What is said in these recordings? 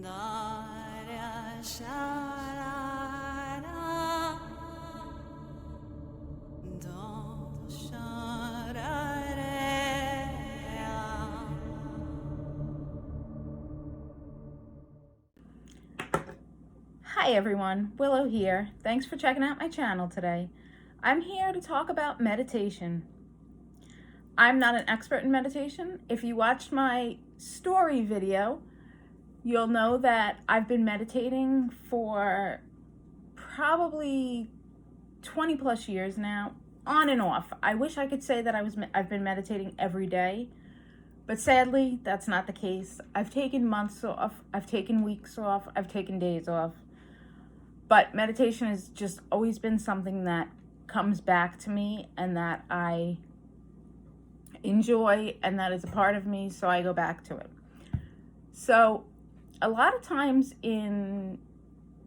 Darya Sharara Do Sharare. Hi everyone, Willow here. Thanks for checking out my channel today. I'm here to talk about meditation. I'm not an expert in meditation. If you watched my story video, you'll know that I've been meditating for probably 20 plus years now, on and off. I wish I could say that I've been meditating every day, but sadly, that's not the case. I've taken months off, I've taken weeks off, I've taken days off. But meditation has just always been something that comes back to me and that I enjoy and that is a part of me, so I go back to it. So a lot of times in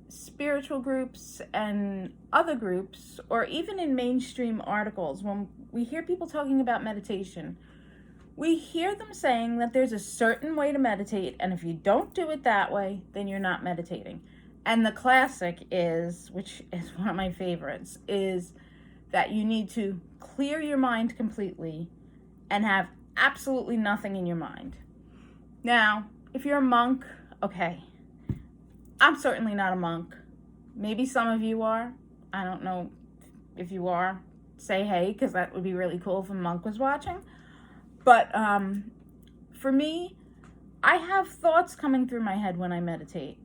spiritual groups and other groups, or even in mainstream articles, when we hear people talking about meditation, we hear them saying that there's a certain way to meditate, and if you don't do it that way, then you're not meditating. And the classic is, which is one of my favorites, is that you need to clear your mind completely and have absolutely nothing in your mind. Now, if you're a monk, okay. I'm certainly not a monk. Maybe some of you are. I don't know if you are. Say hey, because that would be really cool if a monk was watching. But for me, I have thoughts coming through my head when I meditate.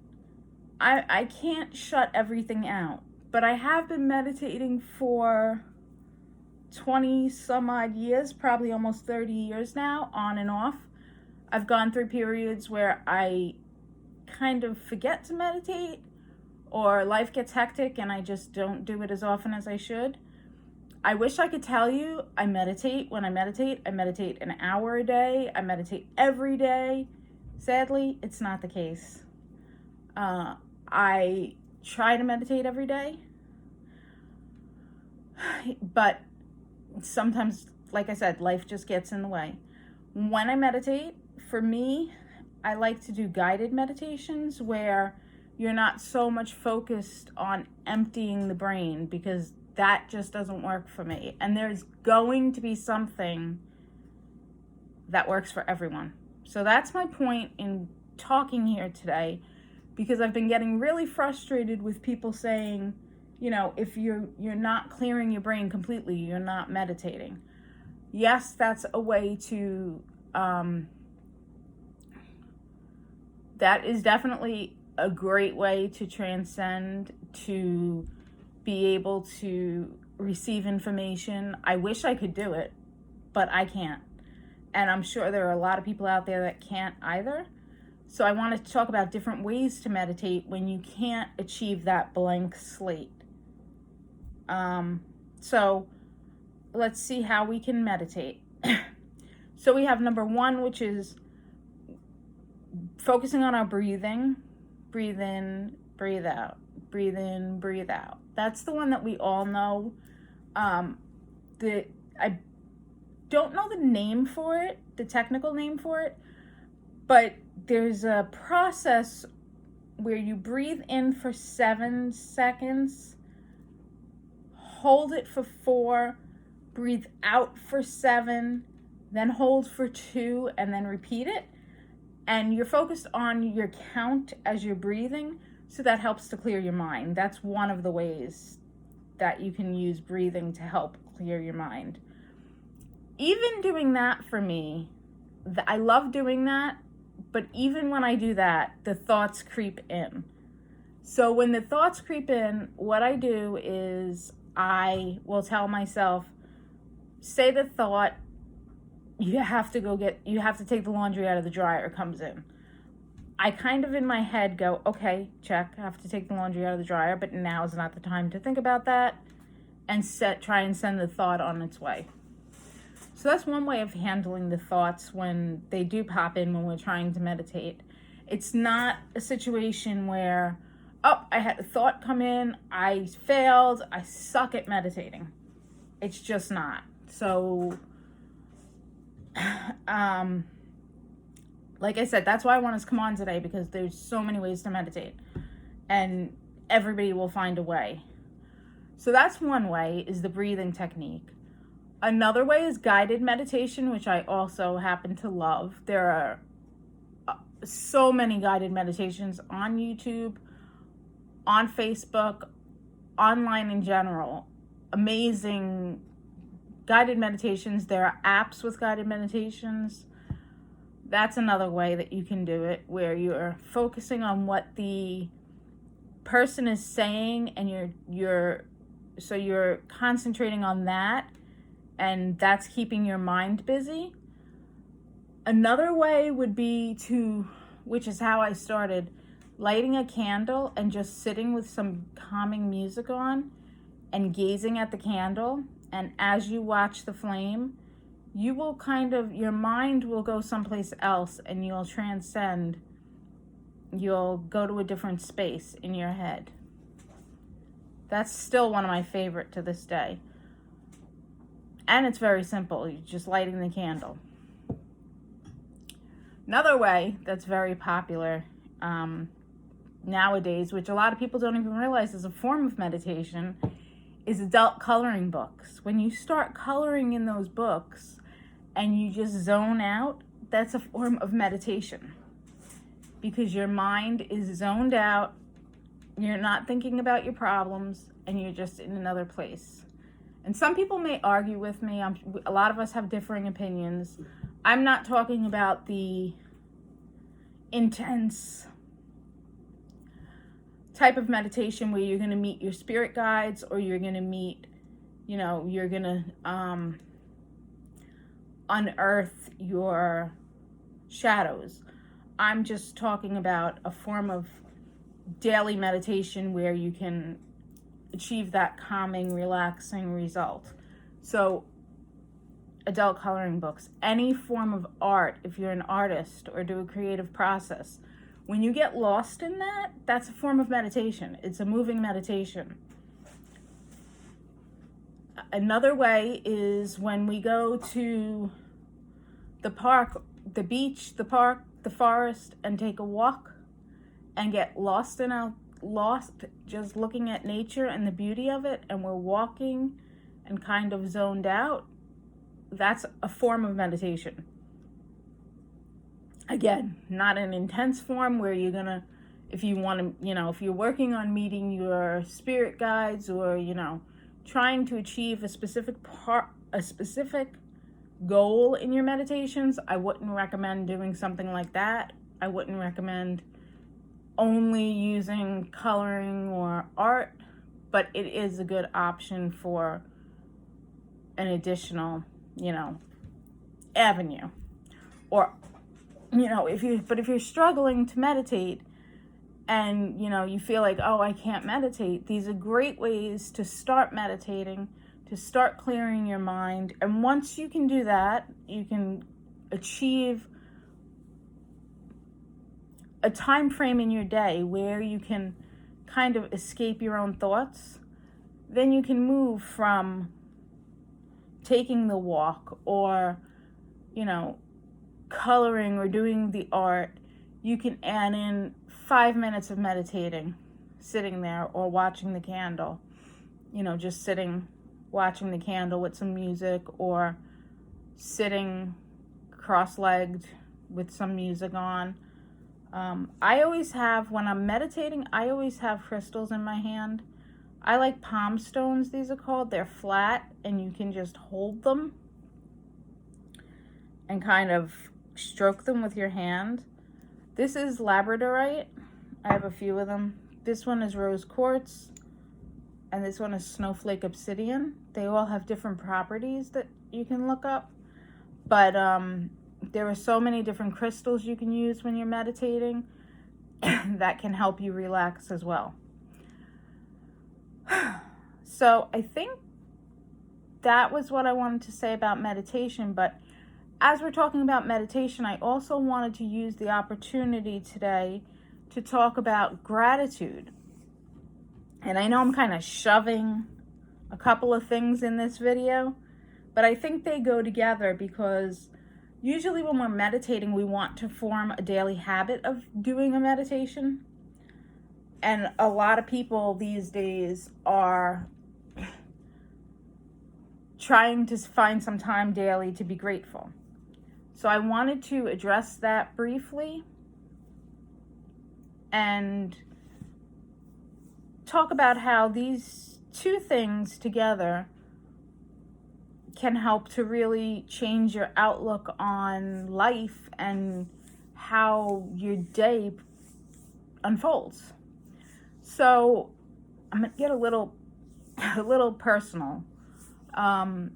I can't shut everything out, but I have been meditating for 20 some odd years, probably almost 30 years now, on and off. I've gone through periods where I kind of forget to meditate, or life gets hectic and I just don't do it as often as I should. I wish I could tell you I meditate. When I meditate an hour a day. I meditate every day. Sadly, it's not the case. I try to meditate every day, but sometimes, like I said, life just gets in the way. When I meditate, for me, I like to do guided meditations where you're not so much focused on emptying the brain, because that just doesn't work for me. And there's going to be something that works for everyone. So that's my point in talking here today, because I've been getting really frustrated with people saying, you know, if you're not clearing your brain completely, you're not meditating. Yes, that's a way to, that is definitely a great way to transcend, to be able to receive information. I wish I could do it, but I can't. And I'm sure there are a lot of people out there that can't either. So I wanted to talk about different ways to meditate when you can't achieve that blank slate. So let's see how we can meditate. So we have number one, which is focusing on our breathing. Breathe in, breathe out. Breathe in, breathe out. That's the one that we all know. I don't know the name for it, the technical name for it, but there's a process where you breathe in for 7 seconds, hold it for 4, breathe out for 7, then hold for 2, and then repeat it. And you're focused on your count as you're breathing, so that helps to clear your mind. That's one of the ways that you can use breathing to help clear your mind. Even doing that, for me, I love doing that, but even when I do that, the thoughts creep in. So when the thoughts creep in, what I do is I will tell myself, say the thought, you have to take the laundry out of the dryer, comes in. I kind of in my head go, okay, check, I have to take the laundry out of the dryer, but now is not the time to think about that, and try and send the thought on its way. So that's one way of handling the thoughts when they do pop in when we're trying to meditate. It's not a situation where, oh, I had a thought come in, I failed, I suck at meditating. It's just not. So Like I said, that's why I want us to come on today, because there's so many ways to meditate and everybody will find a way. So that's one way, is the breathing technique. Another way is guided meditation, which I also happen to love. There are so many guided meditations on YouTube, on Facebook, online in general. Amazing guided meditations. There are apps with guided meditations. That's another way that you can do it, where you're focusing on what the person is saying, and you're concentrating on that, and that's keeping your mind busy. Another way would be which is how I started, lighting a candle and just sitting with some calming music on and gazing at the candle. And as you watch the flame, you will your mind will go someplace else, and you'll transcend. You'll go to a different space in your head. That's still one of my favorite to this day. And it's very simple. You're just lighting the candle. Another way that's very popular nowadays, which a lot of people don't even realize is a form of meditation, is adult coloring books. When you start coloring in those books and you just zone out, that's a form of meditation, because your mind is zoned out. You're not thinking about your problems, and you're just in another place. And some people may argue with me. A lot of us have differing opinions. I'm not talking about the intense type of meditation where you're going to meet your spirit guides, or you're going to meet, you're going to unearth your shadows. I'm just talking about a form of daily meditation where you can achieve that calming, relaxing result. So adult coloring books, any form of art, if you're an artist or do a creative process, when you get lost in that, that's a form of meditation. It's a moving meditation. Another way is when we go to the park, the beach, the park, the forest, and take a walk and get lost just looking at nature and the beauty of it, and we're walking and kind of zoned out. That's a form of meditation. Again, not an intense form where you're gonna, if you want to, if you're working on meeting your spirit guides, or trying to achieve a specific goal in your meditations, I wouldn't recommend doing something like that. I wouldn't recommend only using coloring or art, but it is a good option for an additional, avenue. Or, if you're struggling to meditate and, you feel like, oh, I can't meditate, these are great ways to start meditating, to start clearing your mind. And once you can do that, you can achieve a time frame in your day where you can kind of escape your own thoughts. Then you can move from taking the walk or, coloring or doing the art. You can add in 5 minutes of meditating, sitting there, or watching the candle, just sitting, watching the candle with some music, or sitting cross-legged with some music on. I always have, when I'm meditating, I always have crystals in my hand. I like palm stones, these are called. They're flat, and you can just hold them and kind of stroke them with your hand. This is labradorite. I have a few of them. This one is rose quartz, and this one is snowflake obsidian. They all have different properties that you can look up. But there are so many different crystals you can use when you're meditating that can help you relax as well. So I think that was what I wanted to say about meditation. But as we're talking about meditation, I also wanted to use the opportunity today to talk about gratitude. And I know I'm kind of shoving a couple of things in this video, but I think they go together because, Usually when we're meditating, we want to form a daily habit of doing a meditation. And a lot of people these days are trying to find some time daily to be grateful. So I wanted to address that briefly and talk about how these two things together can help to really change your outlook on life and how your day unfolds. So I'm gonna get a little personal. My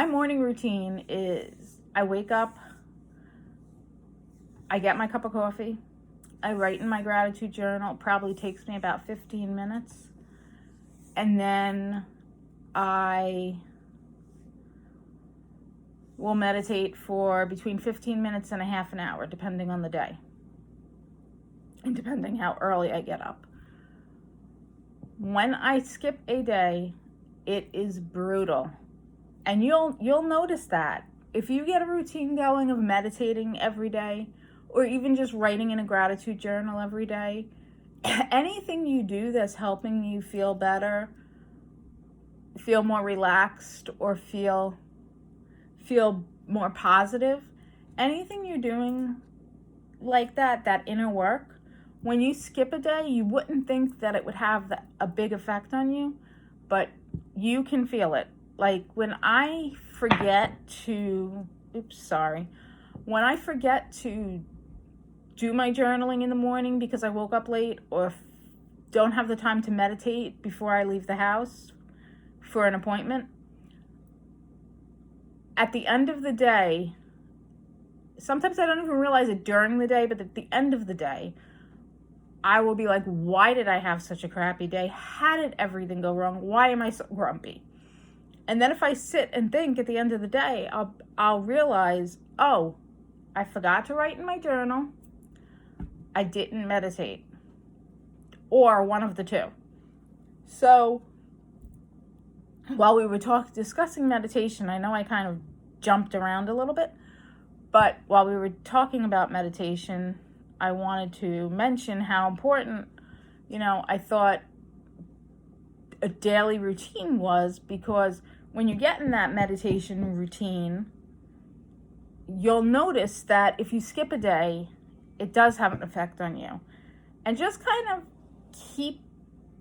morning routine is I wake up, I get my cup of coffee, I write in my gratitude journal. It probably takes me about 15 minutes. And then I will meditate for between 15 minutes and a half an hour, depending on the day and depending how early I get up. When I skip a day, it is brutal. And you'll notice that. If you get a routine going of meditating every day, or even just writing in a gratitude journal every day, anything you do that's helping you feel better, feel more relaxed, or feel more positive, anything you're doing like that inner work, when you skip a day, you wouldn't think that it would have a big effect on you, but you can feel it. Like when I forget to do my journaling in the morning because I woke up late or don't have the time to meditate before I leave the house for an appointment, at the end of the day, sometimes I don't even realize it during the day, but at the end of the day, I will be like, why did I have such a crappy day? How did everything go wrong? Why am I so grumpy? And then if I sit and think at the end of the day, I'll realize, oh, I forgot to write in my journal. I didn't meditate. Or one of the two. So while we were discussing meditation, I know I kind of jumped around a little bit, but while we were talking about meditation, I wanted to mention how important, I thought a daily routine was, because when you get in that meditation routine, you'll notice that if you skip a day, it does have an effect on you. And just kind of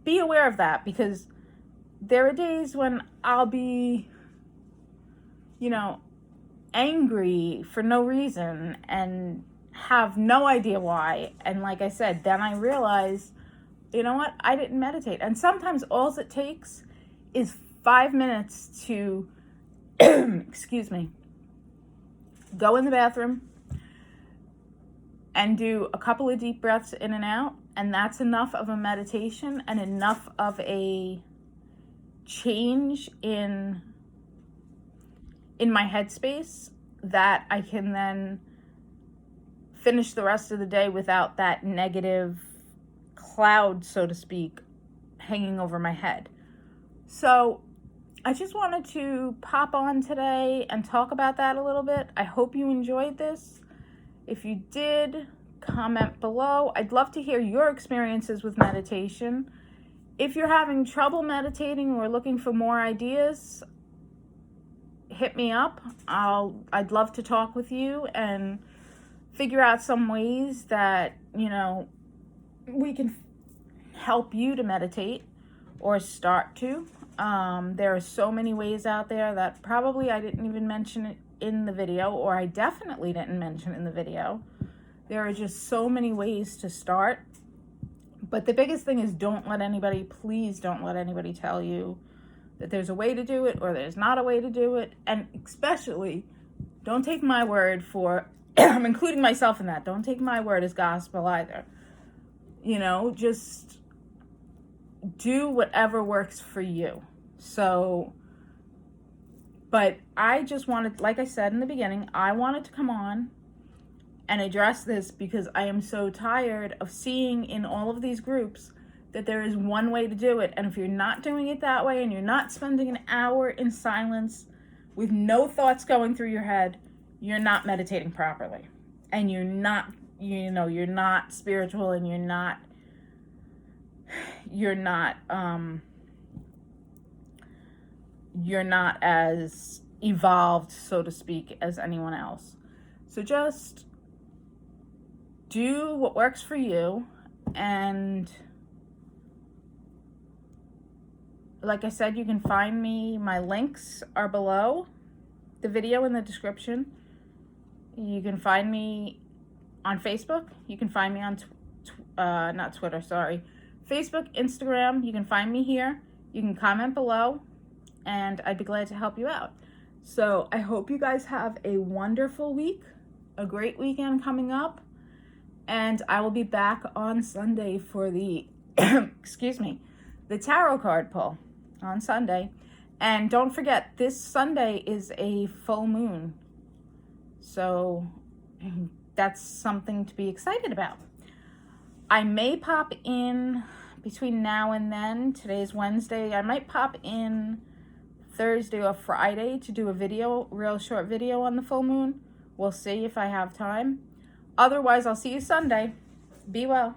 be aware of that, because there are days when I'll be, angry for no reason and have no idea why. And like I said, then I realize, you know what? I didn't meditate. And sometimes all it takes is 5 minutes to, excuse me, go in the bathroom and do a couple of deep breaths in and out. And that's enough of a meditation and enough of a change in my headspace that I can then finish the rest of the day without that negative cloud, so to speak, hanging over my head. So I just wanted to pop on today and talk about that a little bit. I hope you enjoyed this. If you did, comment below. I'd love to hear your experiences with meditation. If you're having trouble meditating or looking for more ideas, hit me up. I'd love to talk with you and figure out some ways that, we can help you to meditate or start to. There are so many ways out there that probably I didn't even mention it in the video, or I definitely didn't mention in the video. There are just so many ways to start. But the biggest thing is please don't let anybody tell you that there's a way to do it or there's not a way to do it. And especially, don't take my word for, I'm including myself in that, don't take my word as gospel either. Just do whatever works for you. So, but I just wanted, like I said in the beginning, I wanted to come on and address this because I am so tired of seeing in all of these groups that there is one way to do it. And if you're not doing it that way and you're not spending an hour in silence with no thoughts going through your head, you're not meditating properly. And you're not, you're not spiritual, and you're not as evolved, so to speak, as anyone else. So just do what works for you. And like I said, you can find me. My links are below the video in the description. You can find me on Facebook. You can find me on not Twitter, sorry. Facebook, Instagram. You can find me here. You can comment below, and I'd be glad to help you out. So I hope you guys have a wonderful week, a great weekend coming up, and I will be back on Sunday for the, excuse me, the tarot card pull on Sunday. And don't forget, this Sunday is a full moon. So that's something to be excited about. I may pop in between now and then. Today's Wednesday. I might pop in Thursday or Friday to do a video, real short video on the full moon. We'll see if I have time. Otherwise, I'll see you Sunday. Be well.